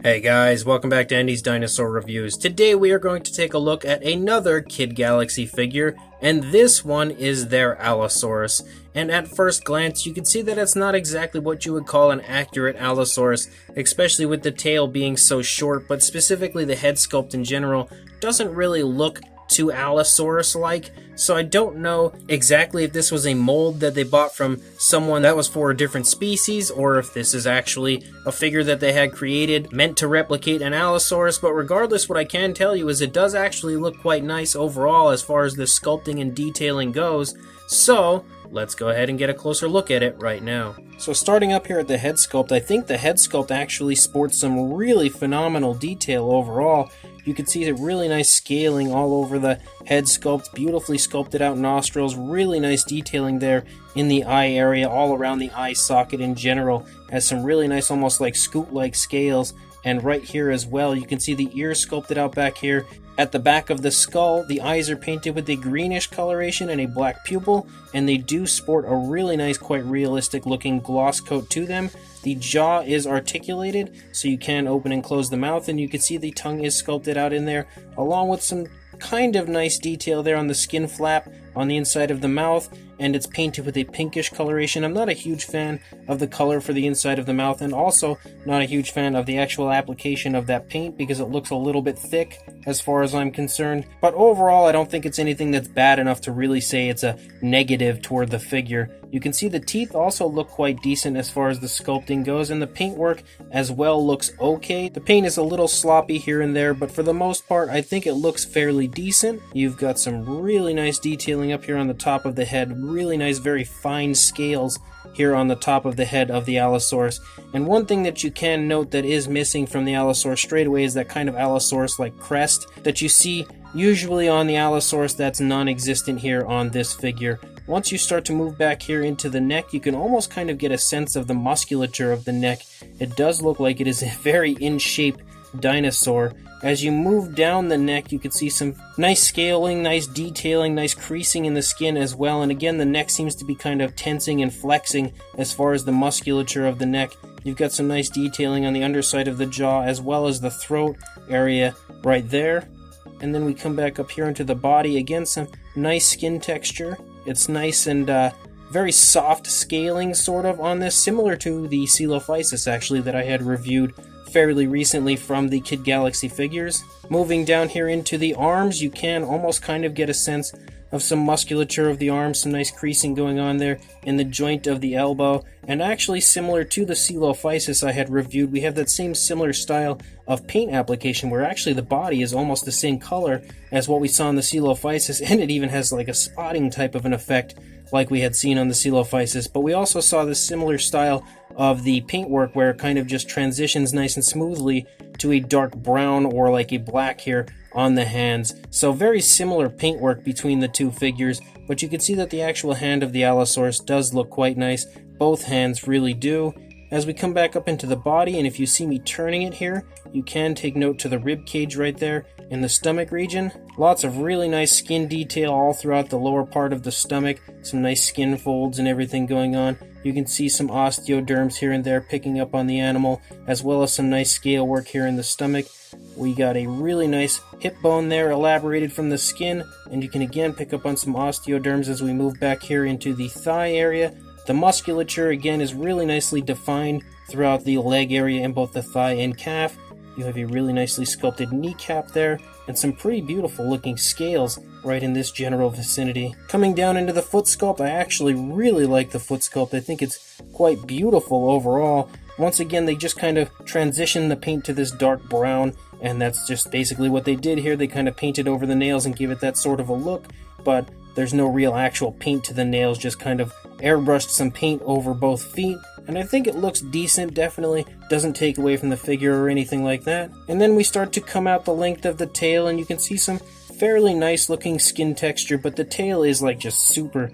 Hey guys, welcome back to Andy's Dinosaur Reviews. Today we are going to take a look at another Kid Galaxy figure, and this one is their Allosaurus. And at first glance, you can see that it's not exactly what you would call an accurate Allosaurus, especially with the tail being so short, but specifically the head sculpt in general doesn't really look too Allosaurus-like, so I don't know exactly if this was a mold that they bought from someone that was for a different species, or if this is actually a figure that they had created meant to replicate an Allosaurus. But regardless, what I can tell you is it does actually look quite nice overall as far as the sculpting and detailing goes, so let's go ahead and get a closer look at it right now. So starting up here at the head sculpt, I think the head sculpt actually sports some really phenomenal detail overall. You can see the really nice scaling all over the head sculpt, beautifully sculpted out nostrils, really nice detailing there in the eye area, all around the eye socket in general. Has some really nice, almost like scoop-like scales. And right here as well, you can see the ears sculpted out back here. At the back of the skull, the eyes are painted with a greenish coloration and a black pupil, and they do sport a really nice, quite realistic looking gloss coat to them. The jaw is articulated, so you can open and close the mouth, and you can see the tongue is sculpted out in there, along with some kind of nice detail there on the skin flap on the inside of the mouth, and it's painted with a pinkish coloration. I'm not a huge fan of the color for the inside of the mouth, and also not a huge fan of the actual application of that paint because it looks a little bit thick as far as I'm concerned. But overall, I don't think it's anything that's bad enough to really say it's a negative toward the figure. You can see the teeth also look quite decent as far as the sculpting goes, and the paintwork as well looks okay. The paint is a little sloppy here and there, but for the most part, I think it looks fairly decent. You've got some really nice detailing up here on the top of the head, really nice, very fine scales here on the top of the head of the Allosaurus. And one thing that you can note that is missing from the Allosaurus straight away is that kind of Allosaurus-like crest that you see usually on the Allosaurus that's non-existent here on this figure. Once you start to move back here into the neck, you can almost kind of get a sense of the musculature of the neck. It does look like it is a very in-shape dinosaur. As you move down the neck, you can see some nice scaling, nice detailing, nice creasing in the skin as well. And again, the neck seems to be kind of tensing and flexing as far as the musculature of the neck. You've got some nice detailing on the underside of the jaw as well as the throat area right there. And then we come back up here into the body. Again, some nice skin texture. It's nice and very soft scaling sort of on this, similar to the Coelophysis actually that I had reviewed fairly recently from the Kid Galaxy figures. Moving down here into the arms, you can almost kind of get a sense of some musculature of the arms, some nice creasing going on there in the joint of the elbow, and actually similar to the Coelophysis I had reviewed, we have that same similar style of paint application where actually the body is almost the same color as what we saw in the Coelophysis, and it even has like a spotting type of an effect like we had seen on the Coelophysis. But we also saw this similar style of the paintwork where it kind of just transitions nice and smoothly to a dark brown or like a black here on the hands. So very similar paintwork between the two figures, but you can see that the actual hand of the Allosaurus does look quite nice. Both hands really do. As we come back up into the body, and if you see me turning it here, you can take note to the rib cage right there in the stomach region. Lots of really nice skin detail all throughout the lower part of the stomach. Some nice skin folds and everything going on. You can see some osteoderms here and there picking up on the animal, as well as some nice scale work here in the stomach. We got a really nice hip bone there elaborated from the skin, and you can again pick up on some osteoderms as we move back here into the thigh area. The musculature again is really nicely defined throughout the leg area in both the thigh and calf. You have a really nicely sculpted kneecap there, and some pretty beautiful looking scales right in this general vicinity. Coming down into the foot sculpt, I actually really like the foot sculpt. I think it's quite beautiful overall. Once again, they just kind of transition the paint to this dark brown, and that's just basically what they did here. They kind of painted over the nails and gave it that sort of a look, but there's no real actual paint to the nails, just kind of airbrushed some paint over both feet, and I think it looks decent. Definitely doesn't take away from the figure or anything like that. And then we start to come out the length of the tail, and you can see some fairly nice looking skin texture, but the tail is like just super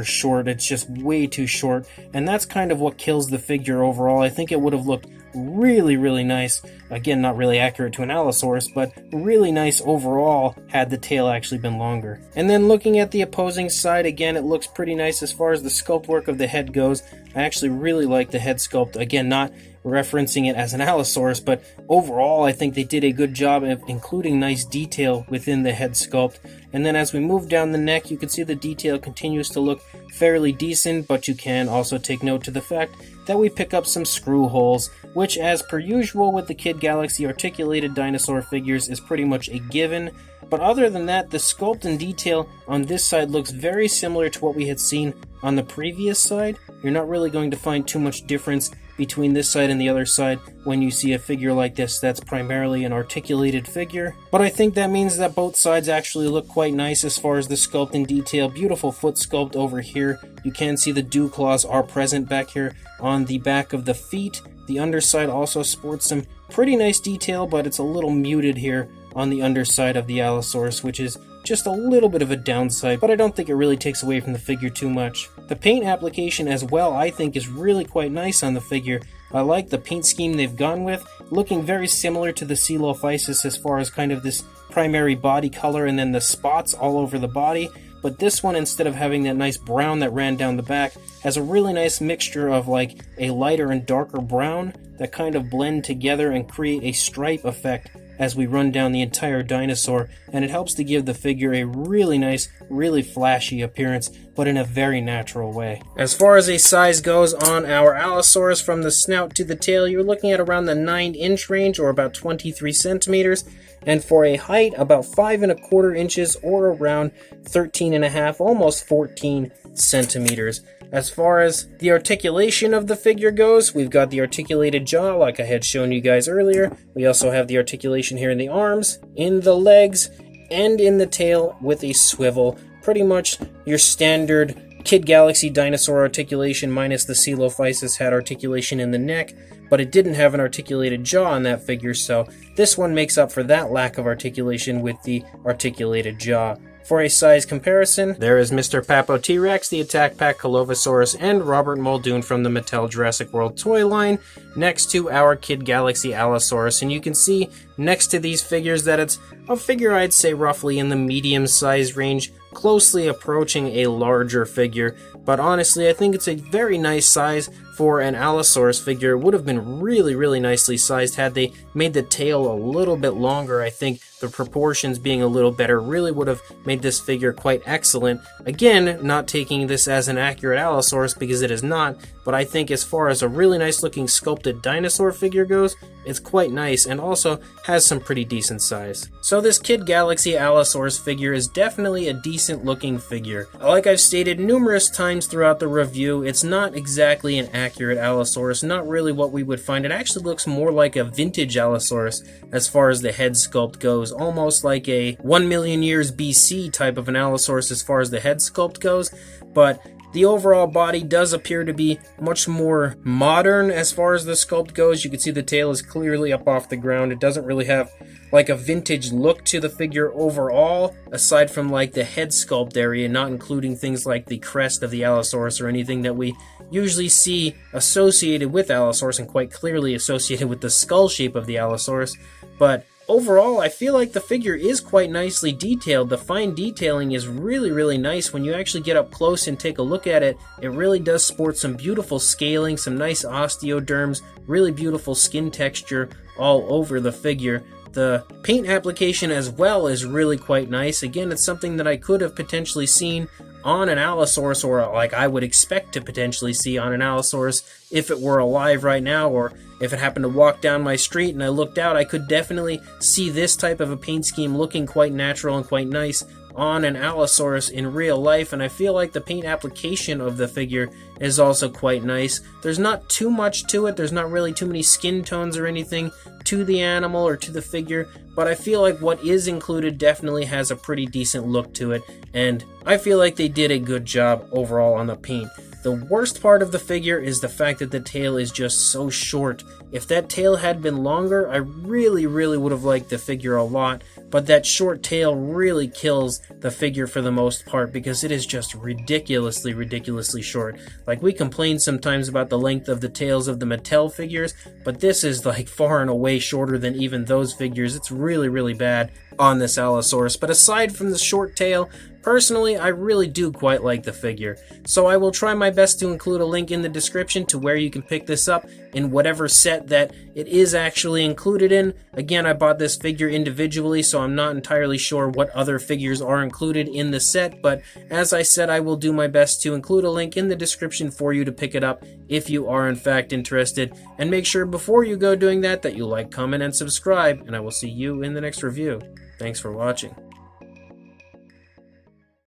short. It's just way too short, and that's kind of what kills the figure overall. I think it would have looked really nice. Again, not really accurate to an Allosaurus, but really nice overall had the tail actually been longer. And then looking at the opposing side, again, it looks pretty nice as far as the sculpt work of the head goes. I actually really like the head sculpt. Again, not referencing it as an Allosaurus, but overall I think they did a good job of including nice detail within the head sculpt. And then as we move down the neck, you can see the detail continues to look fairly decent, but you can also take note to the fact that we pick up some screw holes, which, as per usual with the Kid Galaxy articulated dinosaur figures, is pretty much a given. But other than that, the sculpt and detail on this side looks very similar to what we had seen on the previous side. You're not really going to find too much difference between this side and the other side when you see a figure like this that's primarily an articulated figure. But I think that means that both sides actually look quite nice as far as the sculpt and detail. Beautiful foot sculpt over here. You can see the dew claws are present back here on the back of the feet. The underside also sports some pretty nice detail, but it's a little muted here on the underside of the Allosaurus, which is just a little bit of a downside, but I don't think it really takes away from the figure too much. The paint application as well, I think, is really quite nice on the figure. I like the paint scheme they've gone with, looking very similar to the Coelophysis as far as kind of this primary body color and then the spots all over the body. But this one, instead of having that nice brown that ran down the back, has a really nice mixture of like a lighter and darker brown that kind of blend together and create a stripe effect as we run down the entire dinosaur, and it helps to give the figure a really nice, really flashy appearance, but in a very natural way. As far as a size goes on our Allosaurus, from the snout to the tail, you're looking at around the 9-inch range, or about 23 centimeters, and for a height, about 5¼ inches, or around 13½, almost 14 centimeters. As far as the articulation of the figure goes, we've got the articulated jaw like I had shown you guys earlier. We also have the articulation here in the arms, in the legs, and in the tail with a swivel. Pretty much your standard Kid Galaxy dinosaur articulation, minus the Coelophysis had articulation in the neck, but it didn't have an articulated jaw on that figure, so this one makes up for that lack of articulation with the articulated jaw. For a size comparison, there is Mr. Papo T-Rex, the Attack Pack Colovosaurus, and Robert Muldoon from the Mattel Jurassic World toy line next to our Kid Galaxy Allosaurus. And you can see next to these figures that it's a figure I'd say roughly in the medium size range, closely approaching a larger figure. But honestly, I think it's a very nice size for an Allosaurus figure. It would have been really nicely sized had they made the tail a little bit longer. I think the proportions being a little better really would have made this figure quite excellent. Again, not taking this as an accurate Allosaurus because it is not, but I think as far as a really nice looking sculpted dinosaur figure goes, it's quite nice and also has some pretty decent size. So this Kid Galaxy Allosaurus figure is definitely a decent looking figure. Like I've stated numerous times throughout the review, it's not exactly an accurate Allosaurus, not really what we would find. It actually looks more like a vintage Allosaurus as far as the head sculpt goes, almost like a 1 million years BC type of an Allosaurus as far as the head sculpt goes, but the overall body does appear to be much more modern as far as the sculpt goes. You can see the tail is clearly up off the ground. It doesn't really have like a vintage look to the figure overall, aside from like the head sculpt area, not including things like the crest of the Allosaurus or anything that we usually see associated with Allosaurus and quite clearly associated with the skull shape of the Allosaurus. But overall, I feel like the figure is quite nicely detailed. The fine detailing is really nice. When you actually get up close and take a look at it, it really does sport some beautiful scaling, some nice osteoderms, really beautiful skin texture all over the figure. The paint application as well is really quite nice. Again, it's something that I could have potentially seen on an Allosaurus, or like I would expect to potentially see on an Allosaurus if it were alive right now, or if it happened to walk down my street and I looked out, I could definitely see this type of a paint scheme looking quite natural and quite nice on an Allosaurus in real life, and I feel like the paint application of the figure is also quite nice. There's not too much to it, there's not really too many skin tones or anything to the animal or to the figure, but I feel like what is included definitely has a pretty decent look to it, and I feel like they did a good job overall on the paint. The worst part of the figure is the fact that the tail is just so short. If that tail had been longer, I really would have liked the figure a lot, but that short tail really kills the figure for the most part because it is just ridiculously short. Like, we complain sometimes about the length of the tails of the Mattel figures, but this is like far and away shorter than even those figures. It's really bad on this Allosaurus. But aside from the short tail, Personally, I really do quite like the figure, so I will try my best to include a link in the description to where you can pick this up in whatever set that it is actually included in. Again, I bought this figure individually, so I'm not entirely sure what other figures are included in the set, but as I said, I will do my best to include a link in the description for you to pick it up if you are in fact interested. And make sure before you go doing that you like, comment, and subscribe, and I will see you in the next review. Thanks for watching.